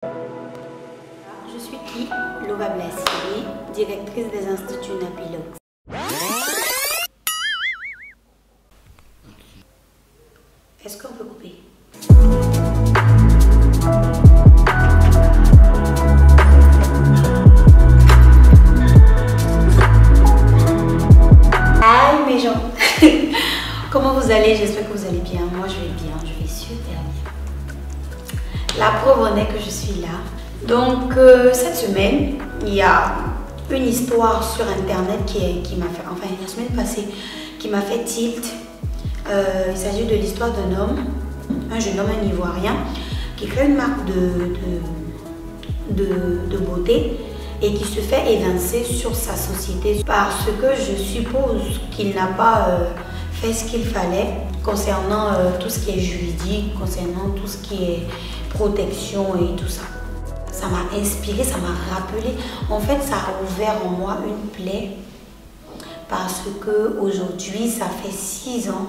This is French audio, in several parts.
Je suis qui? Laura Blassier, directrice des Instituts Napilox. Est-ce qu'on peut couper? Hi mes gens. Comment vous allez? J'espère que vous allez bien. Moi je vais bien, je vais super bien. La preuve en est que je suis là. Donc cette semaine, il y a une histoire sur internet qui m'a fait, enfin la semaine passée, qui m'a fait tilt. Il s'agit de l'histoire d'un homme, un jeune homme, un Ivoirien, qui crée une marque de beauté et qui se fait évincer sur sa société parce que je suppose qu'il n'a pas fait ce qu'il fallait concernant tout ce qui est juridique, concernant tout ce qui est protection et tout ça. Ça m'a inspiré, ça m'a rappelé. En fait, ça a ouvert en moi une plaie parce que aujourd'hui, ça fait 6 ans,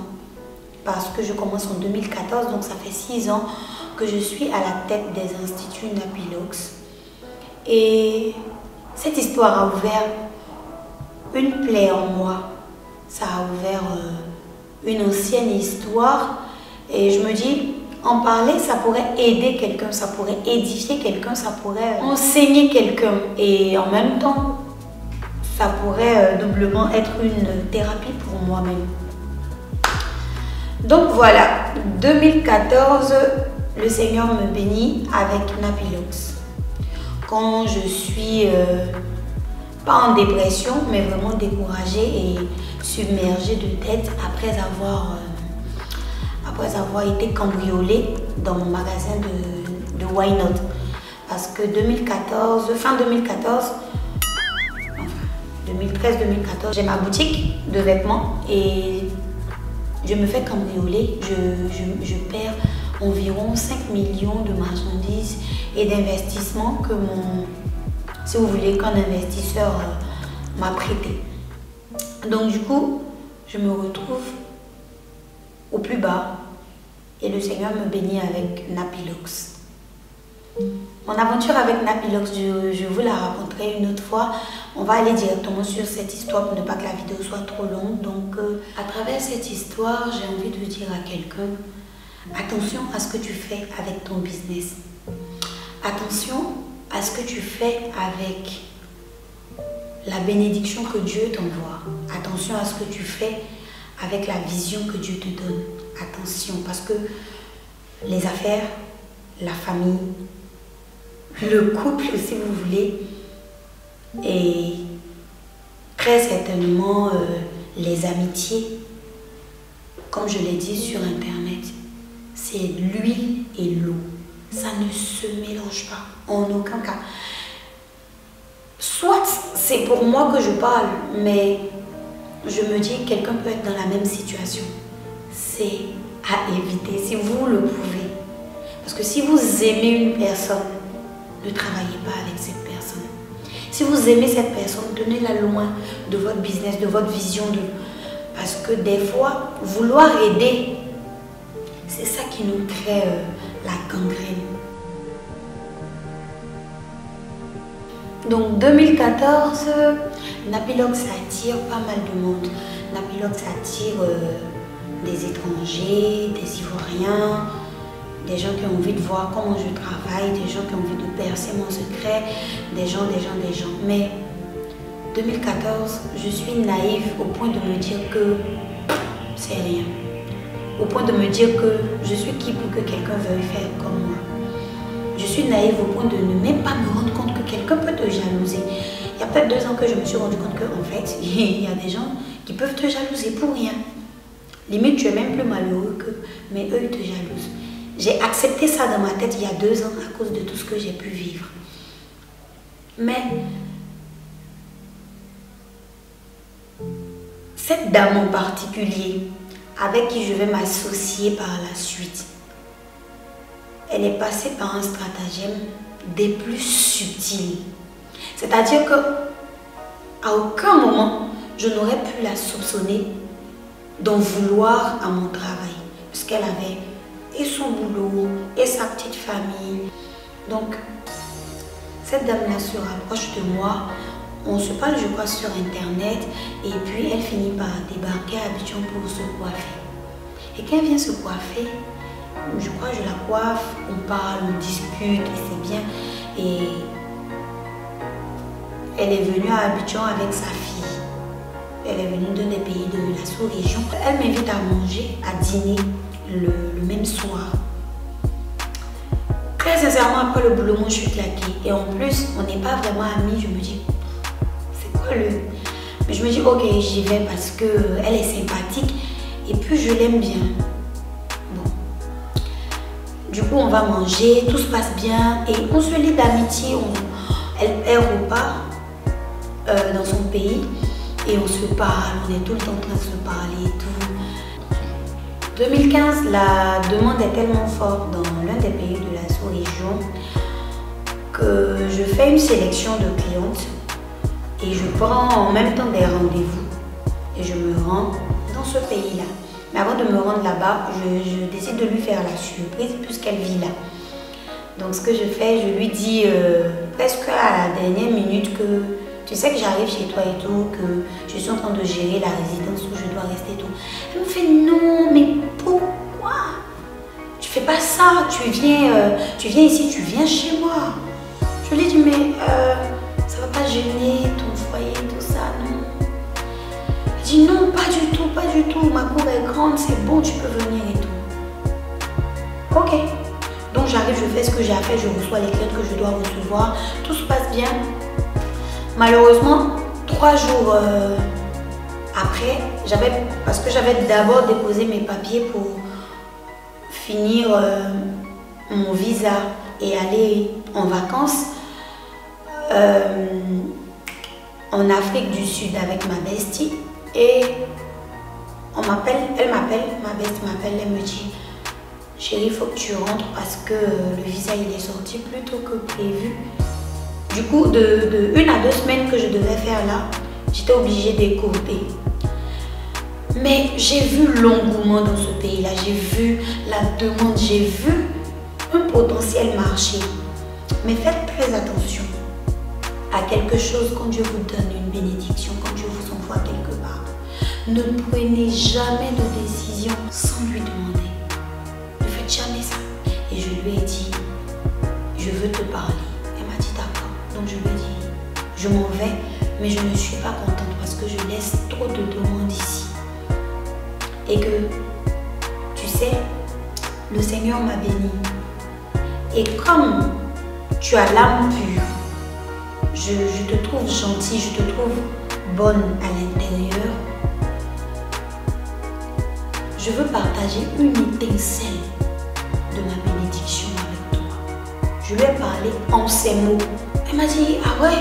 parce que je commence en 2014, donc ça fait 6 ans que je suis à la tête des Instituts Napilox. Et cette histoire a ouvert une plaie en moi. Ça a ouvert une ancienne histoire et je me dis, en parler, ça pourrait aider quelqu'un, ça pourrait édifier quelqu'un, ça pourrait enseigner quelqu'un. Et en même temps, ça pourrait doublement être une thérapie pour moi-même. Donc voilà, 2014, le Seigneur me bénit avec Napilox. Quand je suis pas en dépression, mais vraiment découragée et submergée de tête après avoir été cambriolée dans mon magasin de Why Not. Parce que 2014, fin 2014, enfin 2013-2014, j'ai ma boutique de vêtements et je me fais cambrioler. Je perds environ 5 millions de marchandises et d'investissements que si vous voulez, qu'un investisseur m'a prêté. Donc du coup, je me retrouve au plus bas et le Seigneur me bénit avec Napilox. Mon aventure avec Napilox, je vous la raconterai une autre fois. On va aller directement sur cette histoire pour ne pas que la vidéo soit trop longue. Donc à travers cette histoire, j'ai envie de dire à quelqu'un, attention à ce que tu fais avec ton business. Attention à ce que tu fais avec la bénédiction que Dieu t'envoie. Attention à ce que tu fais avec la vision que Dieu te donne. Attention, parce que les affaires, la famille, le couple, si vous voulez, et très certainement les amitiés, comme je l'ai dit sur internet, c'est l'huile et l'eau. Ça ne se mélange pas, en aucun cas. Soit c'est pour moi que je parle, mais je me dis que quelqu'un peut être dans la même situation. C'est à éviter, si vous le pouvez. Parce que si vous aimez une personne, ne travaillez pas avec cette personne. Si vous aimez cette personne, tenez-la loin de votre business, de votre vision. Parce que des fois, vouloir aider, c'est ça qui nous crée la gangrène. Donc 2014, Napilox attire pas mal de monde. Napilox attire des étrangers, des Ivoiriens, des gens qui ont envie de voir comment je travaille, des gens qui ont envie de percer mon secret, des gens. Mais 2014, je suis naïve au point de me dire que c'est rien. Au point de me dire que je suis qui pour que quelqu'un veuille faire comme moi. Je suis naïve au point de ne même pas me rendre compte que quelqu'un peut te jalouser. Il y a peut-être 2 ans que je me suis rendu compte qu'en fait, il y a des gens qui peuvent te jalouser pour rien. Limite, tu es même plus malheureux qu'eux, mais eux, ils te jalousent. J'ai accepté ça dans ma tête il y a 2 ans à cause de tout ce que j'ai pu vivre. Mais cette dame en particulier, avec qui je vais m'associer par la suite, elle est passée par un stratagème des plus subtils. C'est-à-dire que à aucun moment, je n'aurais pu la soupçonner d'en vouloir à mon travail. Parce qu'elle avait et son boulot, et sa petite famille, Donc, cette dame-là se rapproche de moi. On se parle, je crois, sur Internet. Et puis, elle finit par débarquer à Abidjan pour se coiffer. Et quand elle vient se coiffer, je crois que je la coiffe, on parle, on discute, et c'est bien. Et elle est venue à Abidjan avec sa fille. Elle est venue d'un des pays de la sous-région. Elle m'invite à manger, à dîner le même soir. Très sincèrement, après le boulot, moi je suis claquée. Et en plus, on n'est pas vraiment amis. Je me dis, c'est quoi le... Mais je me dis, ok, j'y vais parce qu'elle est sympathique. Et puis, je l'aime bien. Bon. Du coup, on va manger, tout se passe bien. Et on se lie d'amitié. Elle repart dans son pays. Et on se parle, on est tout le temps en train de se parler et tout. 2015, la demande est tellement forte dans l'un des pays de la sous-région que je fais une sélection de clientes et je prends en même temps des rendez-vous et je me rends dans ce pays-là. Mais avant de me rendre là-bas, je décide de lui faire la surprise puisqu'elle vit là. Donc ce que je fais, je lui dis presque à la dernière minute que tu sais que j'arrive chez toi et tout, que je suis en train de gérer la résidence où je dois rester et tout. Elle me fait non, mais pourquoi? Tu fais pas ça, tu viens ici, tu viens chez moi. Je lui dis mais ça va pas gêner ton foyer, tout ça, non? Elle dit non, pas du tout, pas du tout. Ma cour est grande, c'est bon, tu peux venir et tout. Ok. Donc j'arrive, je fais ce que j'ai à faire, je reçois les clients que je dois recevoir, tout se passe bien. Malheureusement, 3 jours après, parce que j'avais d'abord déposé mes papiers pour finir mon visa et aller en vacances en Afrique du Sud avec ma bestie. Et elle m'appelle, ma bestie m'appelle, elle me dit chérie, il faut que tu rentres parce que le visa il est sorti plus tôt que prévu. Du coup, de 1 à 2 semaines que je devais faire là, j'étais obligée d'écourter. Mais j'ai vu l'engouement dans ce pays-là, j'ai vu la demande, j'ai vu un potentiel marché. Mais faites très attention à quelque chose quand Dieu vous donne une bénédiction, quand Dieu vous envoie quelque part. Ne prenez jamais de décision sans lui demander. Ne faites jamais ça. Et je lui ai dit, je veux te parler. Elle m'a dit d'accord. Donc je lui ai dit, je m'en vais, mais je ne suis pas contente parce que je laisse trop de demandes ici. Et que, tu sais, le Seigneur m'a béni. Et comme tu as l'âme pure, je te trouve gentille, je te trouve bonne à l'intérieur. Je veux partager une étincelle de ma bénédiction avec toi. Je lui ai parlé en ces mots. Elle m'a dit, ah ouais,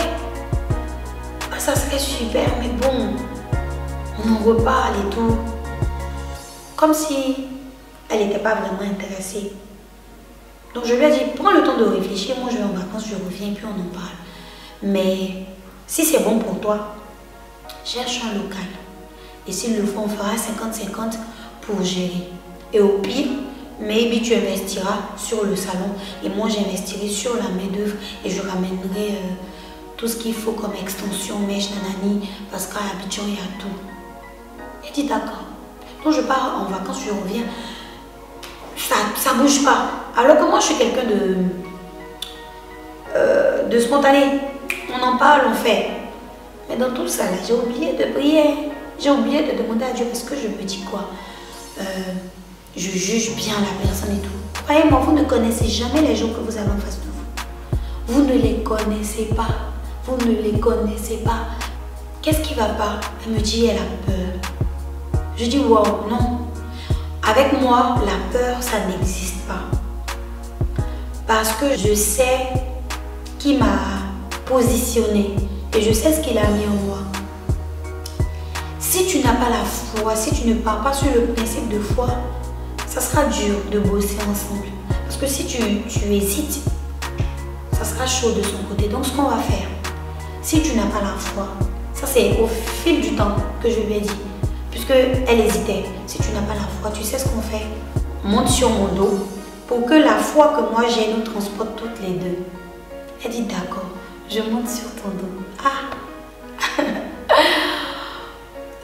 ça serait super, mais bon, on en reparle et tout. Comme si elle n'était pas vraiment intéressée. Donc je lui ai dit, prends le temps de réfléchir, moi je vais en vacances, je reviens, puis on en parle. Mais si c'est bon pour toi, cherche un local. Et s'il le faut, on fera 50-50 pour gérer. Et au pire, maybe tu investiras sur le salon et moi j'investirai sur la main d'œuvre et je ramènerai tout ce qu'il faut comme extension, mèche, nanani, parce qu'à Abidjan il y a tout. Elle dit d'accord. Donc je pars en vacances, je reviens. Ça bouge pas. Alors que moi je suis quelqu'un de spontané. On en parle, on fait. Mais dans tout ça, j'ai oublié de prier. J'ai oublié de demander à Dieu parce que je me dis quoi? Je juge bien la personne et tout. Croyez-moi, vous ne connaissez jamais les gens que vous avez en face de vous. Vous ne les connaissez pas. Vous ne les connaissez pas. Qu'est-ce qui va pas? Elle me dit, elle a peur. Je dis, wow, non. Avec moi, la peur, ça n'existe pas. Parce que je sais qui m'a positionné et je sais ce qu'il a mis en moi. Si tu n'as pas la foi, si tu ne pars pas sur le principe de foi, ça sera dur de bosser ensemble. Parce que si tu hésites, ça sera chaud de son côté. Donc ce qu'on va faire, si tu n'as pas la foi, ça c'est au fil du temps que je lui ai dit. Puisqu'elle hésitait, si tu n'as pas la foi, tu sais ce qu'on fait? Monte sur mon dos, pour que la fois que moi j'ai nous transporte toutes les deux. Elle dit d'accord, je monte sur ton dos. Ah.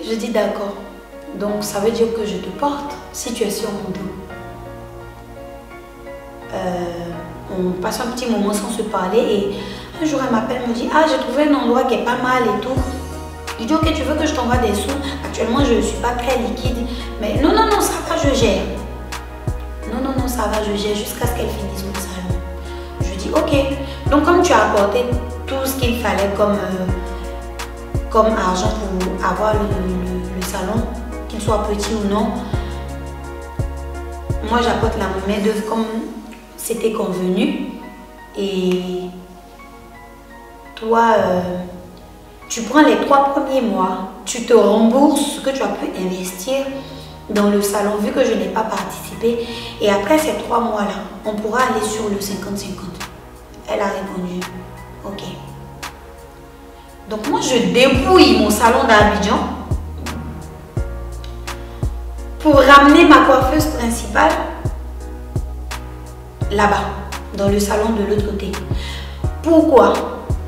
Je dis d'accord. Donc ça veut dire que je te porte si tu es sur mon dos. On passe un petit moment sans se parler et un jour elle m'appelle, me dit ah j'ai trouvé un endroit qui est pas mal et tout. Je dis ok, tu veux que je t'envoie des sous? Actuellement je ne suis pas très liquide, mais non non non ça va, je gère. Non non non ça va, je gère jusqu'à ce qu'elle finisse le salon. Je dis ok, donc comme tu as apporté tout ce qu'il fallait comme argent pour avoir le salon, qu'il soit petit ou non, moi j'apporte la main d'œuvre comme c'était convenu et toi tu prends les 3 premiers mois, tu te rembourses ce que tu as pu investir dans le salon vu que je n'ai pas participé et après ces 3 mois là on pourra aller sur le 50-50. Elle a répondu ok. Donc moi je dépouille mon salon d'Abidjan pour ramener ma coiffeuse principale là-bas, dans le salon de l'autre côté. Pourquoi?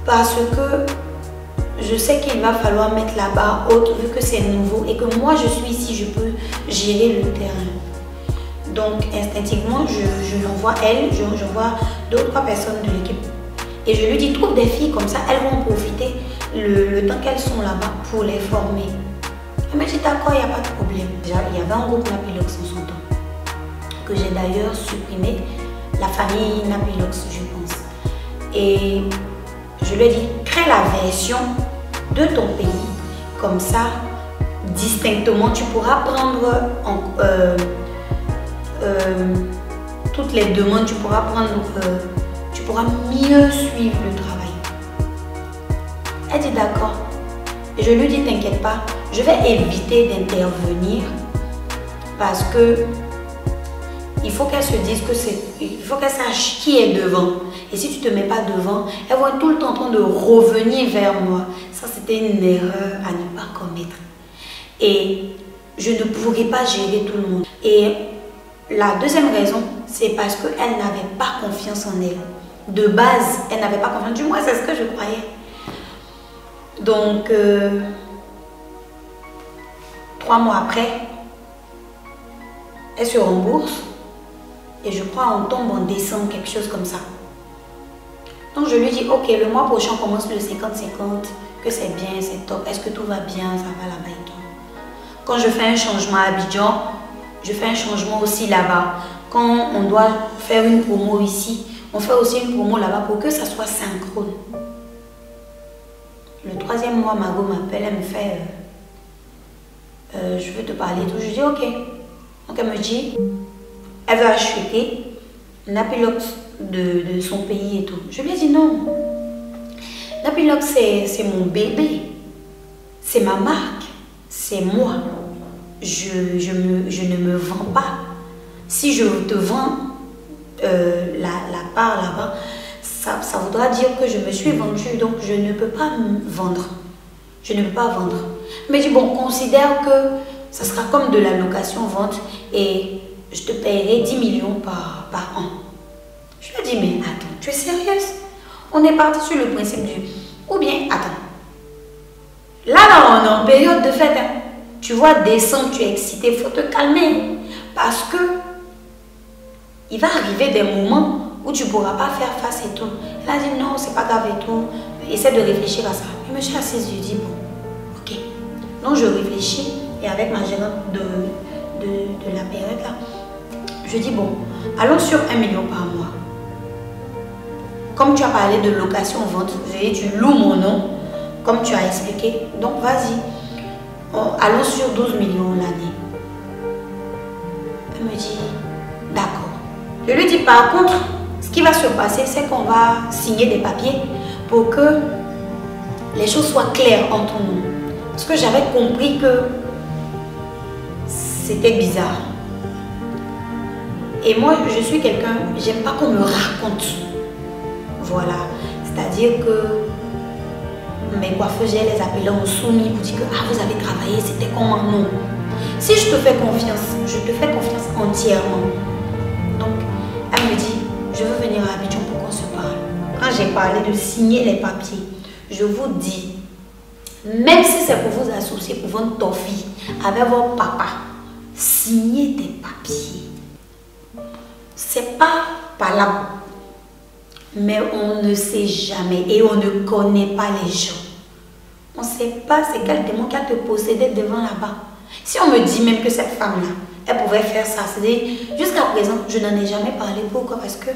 Parce que je sais qu'il va falloir mettre là-bas autre vu que c'est nouveau et que moi je suis ici, je peux gérer le terrain. Donc instinctivement, je l'envoie elle, j'envoie 2 ou 3 personnes de l'équipe. Et je lui dis, trouve des filles comme ça, elles vont profiter le temps qu'elles sont là-bas pour les former. Elle me dit d'accord, il n'y a pas de problème. Il y avait un groupe Napilox en son temps, que j'ai d'ailleurs supprimé, la famille Napilox, je pense. Et je lui ai dit, crée la version de ton pays, comme ça, distinctement, tu pourras prendre toutes les demandes, tu pourras mieux suivre le travail. Elle dit d'accord. Et je lui dis, t'inquiète pas, je vais éviter d'intervenir parce que il faut qu'elle se dise que il faut qu'elle sache qui est devant. Et si tu ne te mets pas devant, elle va tout le temps en train de revenir vers moi. Ça, c'était une erreur à ne pas commettre. Et je ne pourrais pas gérer tout le monde. Et la deuxième raison, c'est parce qu'elle n'avait pas confiance en elle. De base, elle n'avait pas confiance. Du moins, c'est ce que je croyais. Donc, 3 mois après, elle se rembourse. Et je crois on tombe en décembre, quelque chose comme ça. Donc je lui dis, ok, le mois prochain on commence le 50-50, que c'est bien, c'est top, est-ce que tout va bien, ça va là-bas et tout. Quand je fais un changement à Abidjan, je fais un changement aussi là-bas. Quand on doit faire une promo ici, on fait aussi une promo là-bas pour que ça soit synchrone. Le 3e mois, Margot m'appelle, elle me fait, je veux te parler et tout. Je dis, ok. Donc elle me dit, elle veut acheter Napilox de son pays et tout. Je lui ai dit non. Napilox, c'est mon bébé. C'est ma marque. C'est moi. Je ne me vends pas. Si je te vends la part là-bas, ça voudra dire que je me suis vendue. Donc, je ne peux pas me vendre. Je ne peux pas vendre. Mais je dis, bon, considère que ça sera comme de la location-vente et je te paierai 10 millions par an. Je lui ai dit, mais attends, tu es sérieuse? On est parti sur le principe du... Ou bien, attends. Là, on est en période de fête. Hein. Tu vois, décembre, tu es excité, il faut te calmer. Parce que il va arriver des moments où tu ne pourras pas faire face et tout. Elle a dit, non, c'est pas grave et tout. Essaie de réfléchir à ça. Je me suis assise, je dis, bon, ok. Donc, je réfléchis et avec ma gérante de la période là, je dis bon, allons sur 1 million par mois. Comme tu as parlé de location-vente, tu loues mon nom, comme tu as expliqué. Donc vas-y, allons sur 12 millions l'année. Elle me dit d'accord. Je lui dis par contre, ce qui va se passer, c'est qu'on va signer des papiers pour que les choses soient claires entre nous. Parce que j'avais compris que c'était bizarre. Et moi, je suis quelqu'un, j'aime pas qu'on me raconte. Voilà. C'est-à-dire que mes coiffeuses, j'ai les appelés en soumis pour dire que ah, vous avez travaillé, c'était comment? Non. Si je te fais confiance, je te fais confiance entièrement. Donc, j'ai parlé de signer les papiers, je vous dis, même si c'est pour vous associer, pour votre toffee avec votre papa, signez des papiers. C'est pas valable. Mais on ne sait jamais et on ne connaît pas les gens. On ne sait pas c'est quel démon qui a te possédé devant là-bas. Si on me dit même que cette femme-là, elle pouvait faire ça, c'est jusqu'à présent, je n'en ai jamais parlé. Pourquoi? Parce que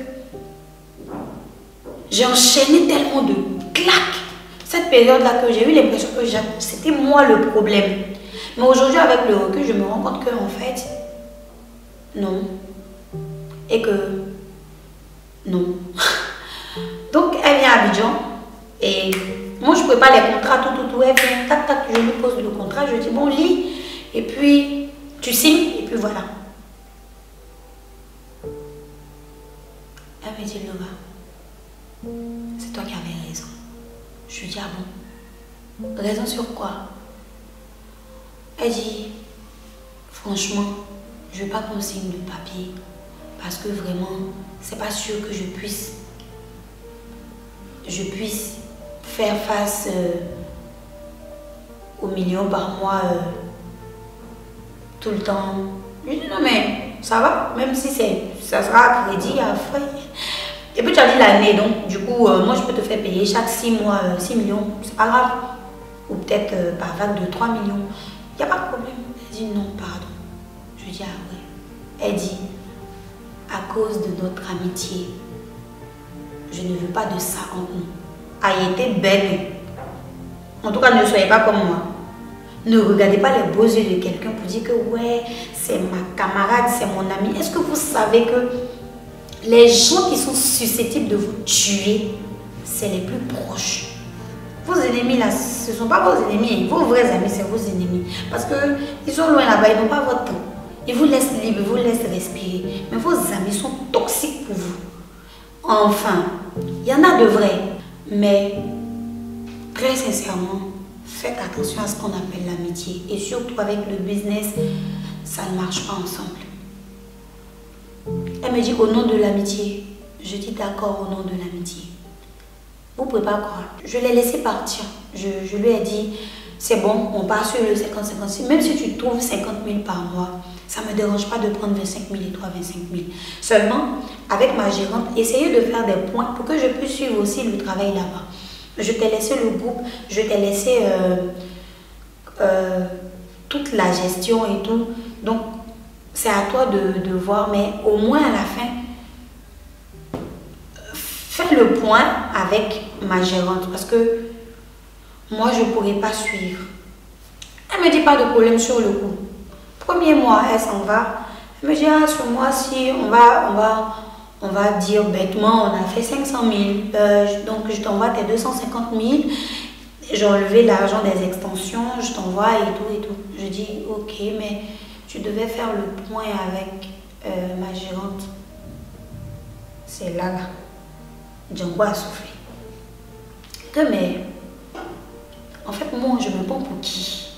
j'ai enchaîné tellement de claques. Cette période-là que j'ai eu l'impression que c'était moi le problème. Mais aujourd'hui, avec le recul, je me rends compte que en fait, non. Et que non. Donc, elle vient à Abidjan et moi, je prépare les contrats, tout. Elle vient, tac, tac, je lui pose le contrat, je dis, bon, lis, et puis tu signes, et puis voilà. Elle me dit, Nova, c'est toi qui avais raison. Je lui dis, ah bon? Raison sur quoi? Elle dit, franchement, je ne veux pas qu'on signe le papier, parce que vraiment, c'est pas sûr que je puisse faire face aux millions par mois tout le temps. Je dis non mais ça va, même si ça sera à crédit, à frais. Et puis tu as dit l'année, donc du coup moi je peux te faire payer chaque 6 mois 6 millions, c'est pas grave. Ou peut-être par vague de 3 millions. Il n'y a pas de problème. Elle dit non, pardon. Je dis ah ouais. Elle dit à cause de notre amitié, je ne veux pas de ça entre nous. Elle était belle. En tout cas, ne soyez pas comme moi. Ne regardez pas les beaux yeux de quelqu'un pour dire que ouais, c'est ma camarade, c'est mon ami. Est-ce que vous savez que les gens qui sont susceptibles de vous tuer, c'est les plus proches? Vos ennemis là, ce ne sont pas vos ennemis. Vos vrais amis, c'est vos ennemis. Parce qu'ils sont loin là-bas, ils n'ont pas votre temps. Ils vous laissent libre, ils vous laissent respirer. Mais vos amis sont toxiques pour vous. Enfin, il y en a de vrais. Mais, très sincèrement, faites attention à ce qu'on appelle l'amitié. Et surtout avec le business, ça ne marche pas ensemble. Elle me dit au nom de l'amitié. Je dis d'accord au nom de l'amitié. Vous ne pouvez pas croire. Je l'ai laissé partir. Je lui ai dit, c'est bon, on part sur le 50-50. Même si tu trouves 50 000 par mois, ça ne me dérange pas de prendre 25 000 et toi 25 000. Seulement, avec ma gérante, essayez de faire des points pour que je puisse suivre aussi le travail là-bas. Je t'ai laissé le groupe, je t'ai laissé toute la gestion et tout. Donc, c'est à toi de voir, mais au moins à la fin, fais le point avec ma gérante parce que moi, je ne pourrais pas suivre. Elle ne me dit pas de problème sur le coup. Premier mois, elle s'en va. Elle me dit, ah, ce mois-ci, on va dire bêtement, on a fait 500 000. Donc, je t'envoie tes 250 000. J'ai enlevé l'argent des extensions, je t'envoie et tout et tout. Je dis, ok, mais tu devais faire le point avec ma gérante. C'est là. Django a soufflé. Que mais, en fait, moi, je me prends pour qui?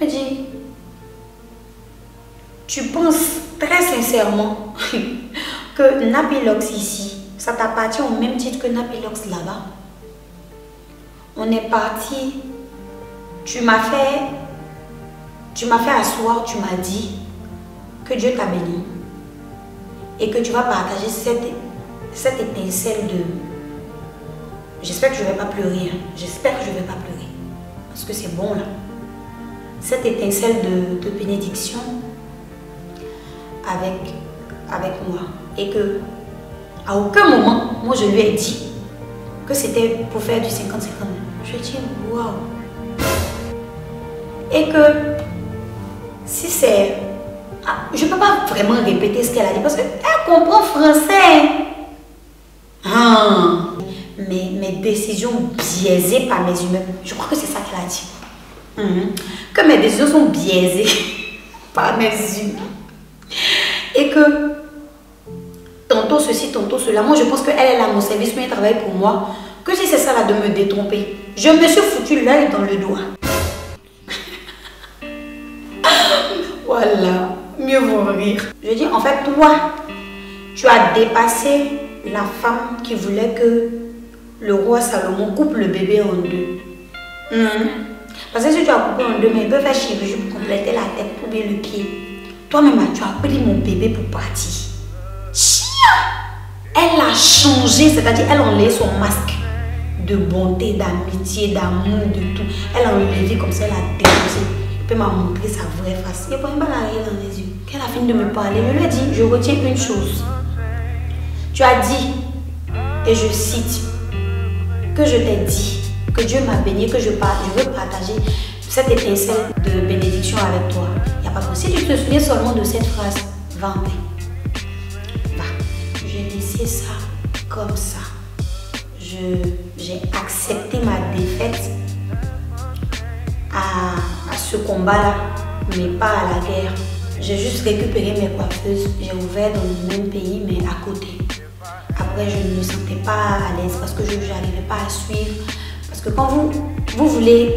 Elle me dit, tu penses très sincèrement que Napilox ici, ça t'appartient au même titre que Napilox là-bas? On est parti, tu m'as fait asseoir, tu m'as dit que Dieu t'a béni et que tu vas partager cette étincelle de... J'espère que je ne vais pas pleurer, hein. J'espère que je ne vais pas pleurer parce que c'est bon là. Cette étincelle de bénédiction avec moi et que à aucun moment, moi je lui ai dit que c'était pour faire du 50-50. Je dis waouh. Et que si c'est... Ah, je ne peux pas vraiment répéter ce qu'elle a dit parce qu'elle comprend français. Ah, mes décisions biaisées par mes humeurs. Je crois que c'est ça qu'elle a dit. Que mes décisions sont biaisées par mes humeurs. Et que tantôt ceci, tantôt cela. Moi, je pense qu'elle est là à mon service, mais elle travaille pour moi. Que si c'est ça là de me détromper, je me suis foutu l'œil dans le doigt. Voilà, mieux vaut rire. Je dis, en fait, toi, tu as dépassé la femme qui voulait que le roi Salomon coupe le bébé en deux. Parce que si tu as coupé en deux, mais il peut faire chirurgie pour compléter la tête, pour bien le pied. Toi-même, tu as pris mon bébé pour partir. Chia! Elle a changé, c'est-à-dire elle a enlevé son masque de bonté, d'amitié, d'amour, de tout. Elle a enlevé comme ça, elle a déposé. Elle m'a montré sa vraie face. Il n'y a pas une balle dans les yeux. Quand elle a fini de me parler, je lui ai dit, je retiens une chose. Tu as dit, et je cite, que je t'ai dit, que Dieu m'a béni, que je veux partager cette étincelle de bénédiction avec toi. Il n'y a pas de souci. Si tu te souviens seulement de cette phrase, va en paix. Va. J'ai laissé ça comme ça. J'ai accepté ma défaite à ce combat-là, mais pas à la guerre. J'ai juste récupéré mes coiffeuses. J'ai ouvert dans le même pays, mais à côté. Après, je ne me sentais pas à l'aise parce que je n'arrivais pas à suivre. Parce que quand vous voulez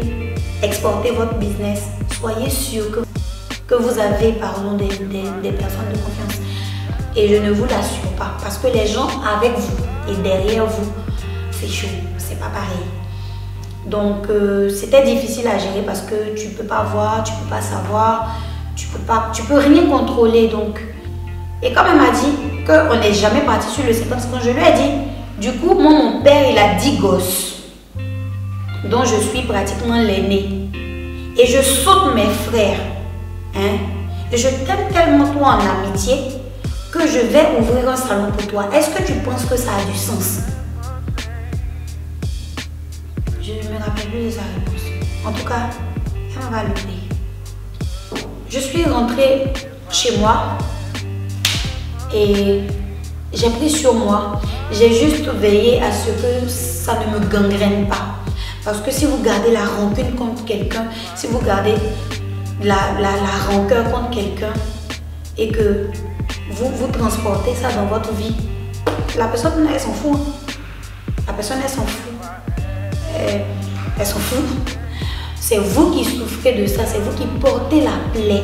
exporter votre business, soyez sûr que vous avez, pardon, des personnes de confiance. Et je ne vous l'assure pas. Parce que les gens avec vous et derrière vous, c'est chaud. C'est pas pareil. Donc, c'était difficile à gérer parce que tu ne peux pas voir, tu ne peux pas savoir, tu peux rien contrôler. Donc, et comme elle m'a dit qu'on n'est jamais parti sur le septembre, quand je lui ai dit, du coup, mon père, il a 10 gosses, dont je suis pratiquement l'aîné. Et je saute mes frères. Hein? Et je t'aime tellement toi en amitié que je vais ouvrir un salon pour toi. Est-ce que tu penses que ça a du sens? Je ne me rappelle plus de sa réponse. En tout cas, elle m'a validé. Je suis rentrée chez moi et j'ai pris sur moi. J'ai juste veillé à ce que ça ne me gangrène pas. Parce que si vous gardez la rancune contre quelqu'un, si vous gardez la rancœur contre quelqu'un et que vous transportez ça dans votre vie, la personne, elle s'en fout. La personne, elle s'en fout. Elle s'en fout. C'est vous qui souffrez de ça, c'est vous qui portez la plaie.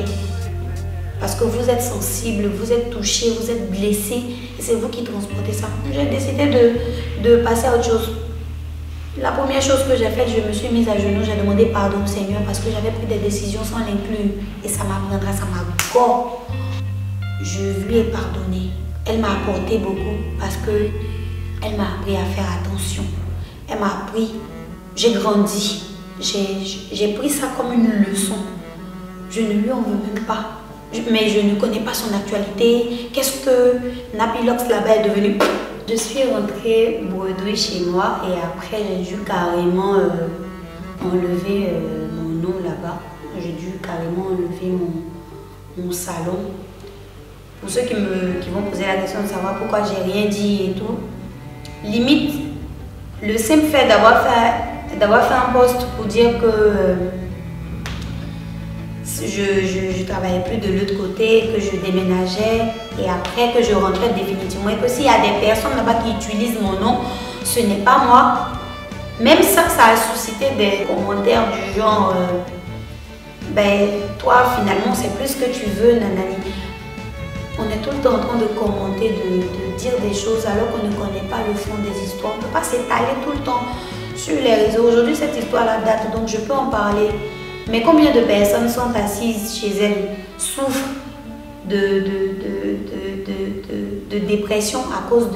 Parce que vous êtes sensible, vous êtes touché, vous êtes blessé. Et c'est vous qui transportez ça. J'ai décidé de passer à autre chose. La première chose que j'ai faite, je me suis mise à genoux, j'ai demandé pardon au Seigneur parce que j'avais pris des décisions sans l'inclure. Et ça m'apprendra, ça m'a gore. Je lui ai pardonné. Elle m'a apporté beaucoup parce que elle m'a appris à faire attention. Elle m'a appris, j'ai grandi. J'ai pris ça comme une leçon. Je ne lui en veux même pas. Mais je ne connais pas son actualité. Qu'est-ce que Napilox là-bas est devenu? Je suis rentrée bredouille chez moi et après j'ai dû carrément enlever mon nom là-bas. J'ai dû carrément enlever mon salon. Pour ceux qui vont poser la question de savoir pourquoi j'ai rien dit et tout, limite, le simple fait d'avoir fait un post pour dire que je travaillais plus de l'autre côté, que je déménageais et après que je rentrais définitivement et que s'il y a des personnes là-bas qui utilisent mon nom, ce n'est pas moi. Même ça a suscité des commentaires du genre ben toi finalement c'est plus ce que tu veux, nanani. On est tout le temps en train de commenter, de dire des choses alors qu'on ne connaît pas le fond des histoires. On ne peut pas s'étaler tout le temps sur les réseaux. Aujourd'hui cette histoire-là date donc je peux en parler. Mais combien de personnes sont assises chez elles, souffrent de dépression à cause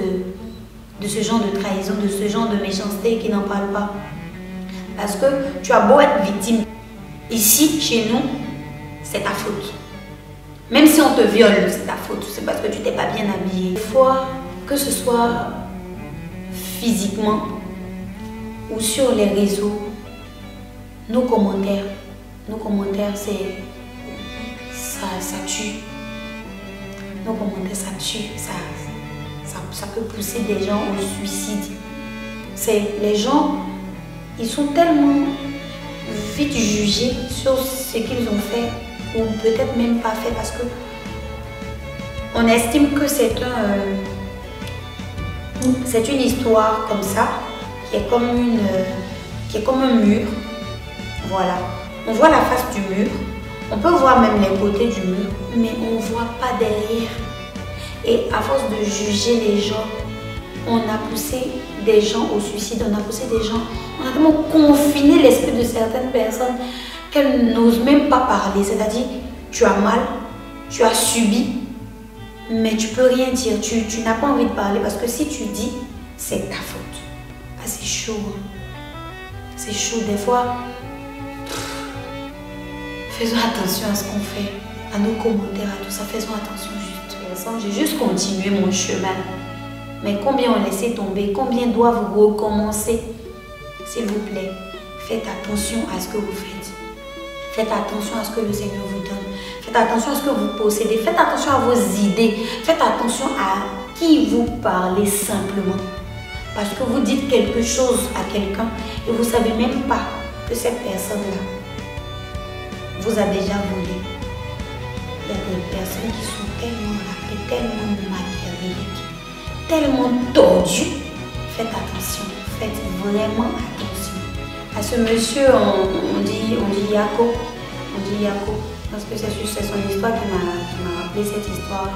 de ce genre de trahison, de ce genre de méchanceté et qui n'en parlent pas? Parce que tu as beau être victime, ici, chez nous, c'est ta faute. Même si on te viole, c'est ta faute. C'est parce que tu t'es pas bien habillé. Des fois, que ce soit physiquement ou sur les réseaux, nos commentaires, c'est ça tue. Nos commentaires, ça tue. Ça peut pousser des gens au suicide. Les gens, ils sont tellement vite jugés sur ce qu'ils ont fait ou peut-être même pas fait parce que on estime que c'est une histoire comme ça qui est comme un mur. Voilà, on voit la face du mur, on peut voir même les côtés du mur, mais on ne voit pas derrière. Et à force de juger les gens, on a poussé des gens au suicide, on a poussé des gens, on a tellement confiné l'esprit de certaines personnes qu'elles n'osent même pas parler. C'est-à-dire, tu as mal, tu as subi, mais tu peux rien dire. Tu n'as pas envie de parler parce que si tu dis, c'est ta faute. Ah, c'est chaud. Hein. C'est chaud. Des fois, faisons attention à ce qu'on fait, à nos commentaires, à tout ça. Faisons attention juste. J'ai juste continué mon chemin. Mais combien ont laissé tomber? Combien doivent recommencer? S'il vous plaît, faites attention à ce que vous faites. Faites attention à ce que le Seigneur vous donne. Faites attention à ce que vous possédez. Faites attention à vos idées. Faites attention à qui vous parlez simplement. Parce que vous dites quelque chose à quelqu'un et vous ne savez même pas que cette personne-là vous a déjà volé. Il y a des personnes qui sont tellement rapides, tellement machiavéliques, tellement tordues. Faites attention, faites vraiment attention. À ce monsieur, on dit Yako. On dit Yako. Parce que c'est son histoire qui m'a rappelé cette histoire.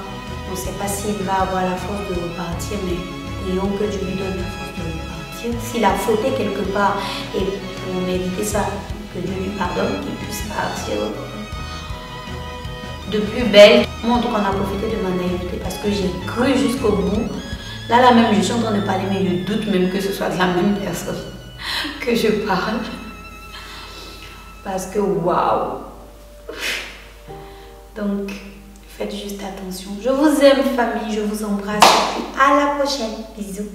On ne sait pas s'il va avoir la force de repartir, mais prions que Dieu lui donne la force de repartir. S'il a fauté quelque part et pour mériter ça, que Dieu lui pardonne, qu'il puisse partir de plus belle. Moi, en tout cas, on a profité de ma naïveté parce que j'ai cru jusqu'au bout. Là même, je suis en train de parler, mais je doute même que ce soit de la même personne que je parle. Parce que, waouh! Donc, faites juste attention. Je vous aime, famille. Je vous embrasse. Et puis, à la prochaine. Bisous.